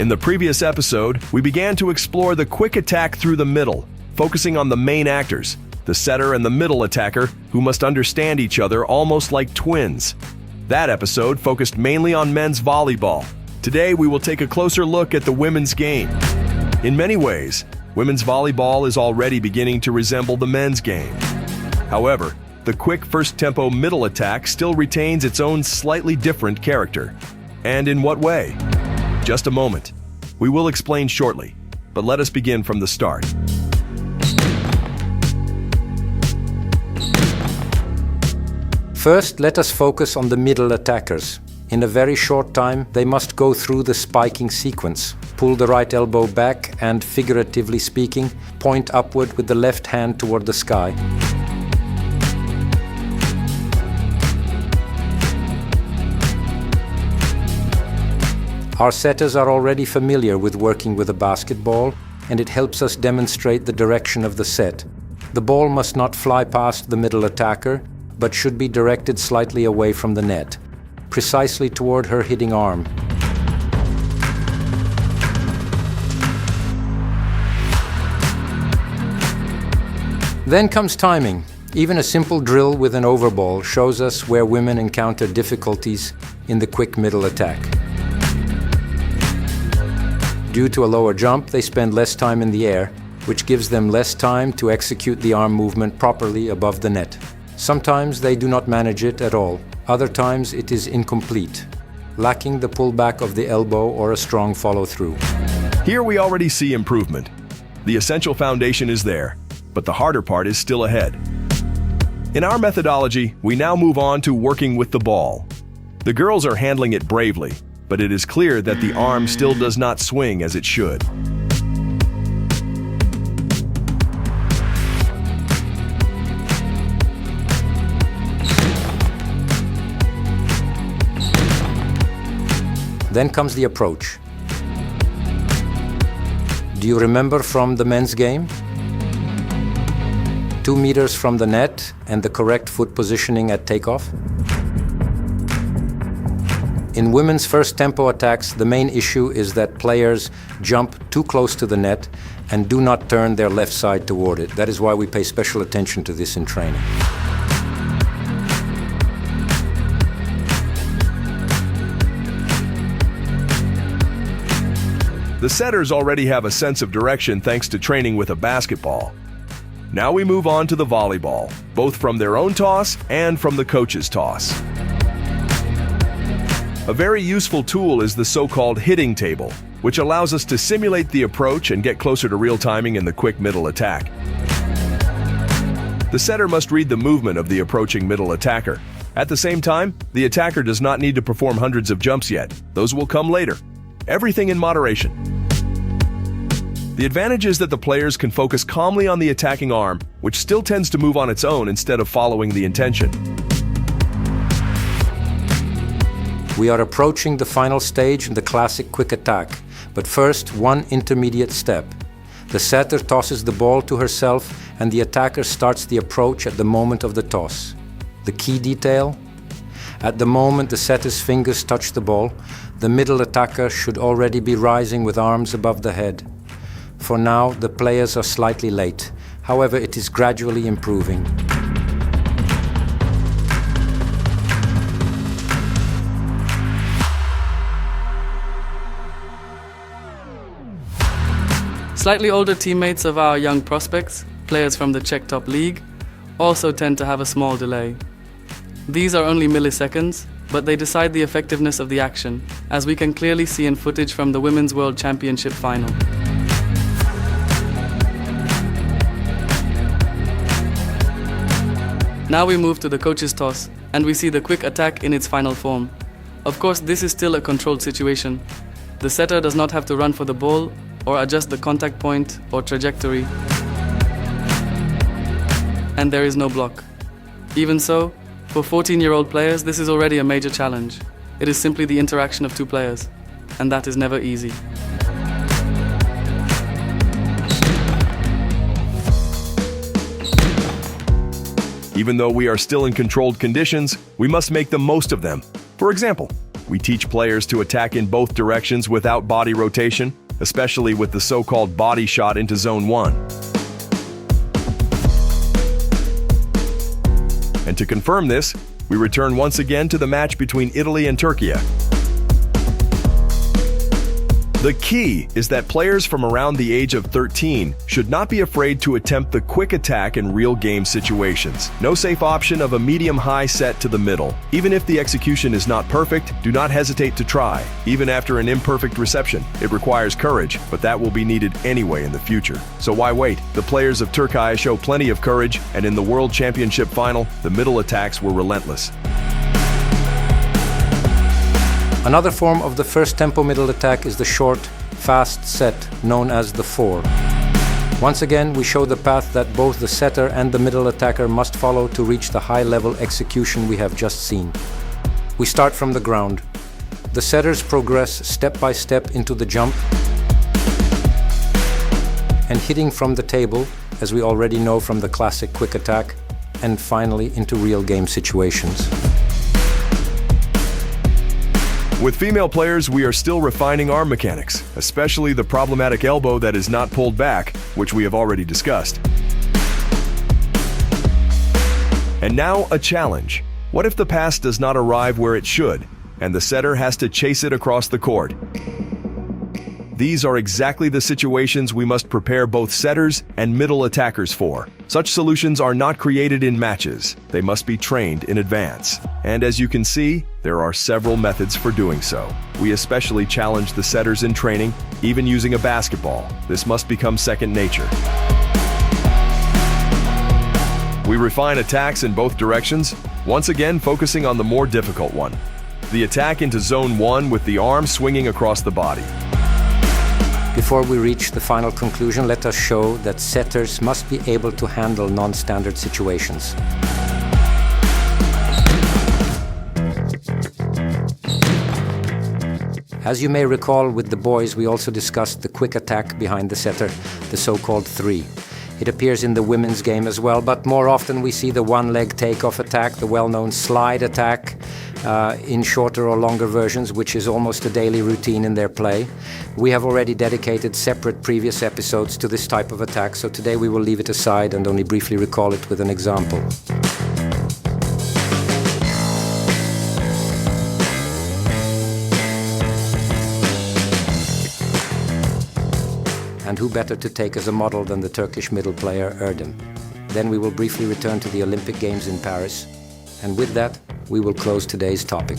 In the previous episode, we began to explore the quick attack through the middle, focusing on the main actors, the setter and the middle attacker, who must understand each other almost like twins. That episode focused mainly on men's volleyball. Today, we will take a closer look at the women's game. In many ways, women's volleyball is already beginning to resemble the men's game. However, the quick first-tempo middle attack still retains its own slightly different character. And in what way? Just a moment. We will explain shortly, but let us begin from the start. First, let us focus on the middle attackers. In a very short time, they must go through the spiking sequence, pull the right elbow back and, figuratively speaking, point upward with the left hand toward the sky. Our setters are already familiar with working with a basketball, and it helps us demonstrate the direction of the set. The ball must not fly past the middle attacker, but should be directed slightly away from the net, precisely toward her hitting arm. Then comes timing. Even a simple drill with an overball shows us where women encounter difficulties in the quick middle attack. Due to a lower jump, they spend less time in the air, which gives them less time to execute the arm movement properly above the net. Sometimes they do not manage it at all. Other times it is incomplete, lacking the pullback of the elbow or a strong follow-through. Here we already see improvement. The essential foundation is there, but the harder part is still ahead. In our methodology, we now move on to working with the ball. The girls are handling it bravely, but it is clear that the arm still does not swing as it should. Then comes the approach. Do you remember from the men's game? 2 meters from the net and the correct foot positioning at takeoff? In women's first tempo attacks, the main issue is that players jump too close to the net and do not turn their left side toward it. That is why we pay special attention to this in training. The setters already have a sense of direction thanks to training with a basketball. Now we move on to the volleyball, both from their own toss and from the coach's toss. A very useful tool is the so-called hitting table, which allows us to simulate the approach and get closer to real timing in the quick middle attack. The setter must read the movement of the approaching middle attacker. At the same time, the attacker does not need to perform hundreds of jumps yet. Those will come later. Everything in moderation. The advantage is that the players can focus calmly on the attacking arm, which still tends to move on its own instead of following the intention. We are approaching the final stage in the classic quick attack, but first one intermediate step. The setter tosses the ball to herself and the attacker starts the approach at the moment of the toss. The key detail? At the moment the setter's fingers touch the ball, the middle attacker should already be rising with arms above the head. For now, the players are slightly late. However, it is gradually improving. Slightly older teammates of our young prospects, players from the Czech top league, also tend to have a small delay. These are only milliseconds, but they decide the effectiveness of the action, as we can clearly see in footage from the Women's World Championship final. Now we move to the coach's toss, and we see the quick attack in its final form. Of course, this is still a controlled situation. The setter does not have to run for the ball, or adjust the contact point or trajectory. And there is no block. Even so, for 14-year-old players, this is already a major challenge. It is simply the interaction of two players, and that is never easy. Even though we are still in controlled conditions, we must make the most of them. For example, We teach players to attack in both directions without body rotation, especially with the so-called body shot into Zone 1. And to confirm this, we return once again to the match between Italy and Turkey. The key is that players from around the age of 13 should not be afraid to attempt the quick attack in real game situations. No safe option of a medium-high set to the middle. Even if the execution is not perfect, do not hesitate to try. Even after an imperfect reception, it requires courage, but that will be needed anyway in the future. So why wait? The players of Turkey show plenty of courage, and in the World Championship final, the middle attacks were relentless. Another form of the first tempo middle attack is the short, fast set, known as the 4. Once again, we show the path that both the setter and the middle attacker must follow to reach the high-level execution we have just seen. We start from the ground. The setters progress step by step into the jump and hitting from the table, as we already know from the classic quick attack, and finally into real game situations. With female players, we are still refining arm mechanics, especially the problematic elbow that is not pulled back, which we have already discussed. And now a challenge. What if the pass does not arrive where it should, and the setter has to chase it across the court? These are exactly the situations we must prepare both setters and middle attackers for. Such solutions are not created in matches. They must be trained in advance. And as you can see, there are several methods for doing so. We especially challenge the setters in training, even using a basketball. This must become second nature. We refine attacks in both directions, once again focusing on the more difficult one. The attack into Zone 1 with the arm swinging across the body. Before we reach the final conclusion, let us show that setters must be able to handle non-standard situations. As you may recall, with the boys we also discussed the quick attack behind the setter, the so-called 3. It appears in the women's game as well, but more often we see the one-leg takeoff attack, the well-known slide attack, in shorter or longer versions, which is almost a daily routine in their play. We have already dedicated separate previous episodes to this type of attack, so today we will leave it aside and only briefly recall it with an example. And who better to take as a model than the Turkish middle player Erdem? Then we will briefly return to the Olympic Games in Paris, and with that, we will close today's topic.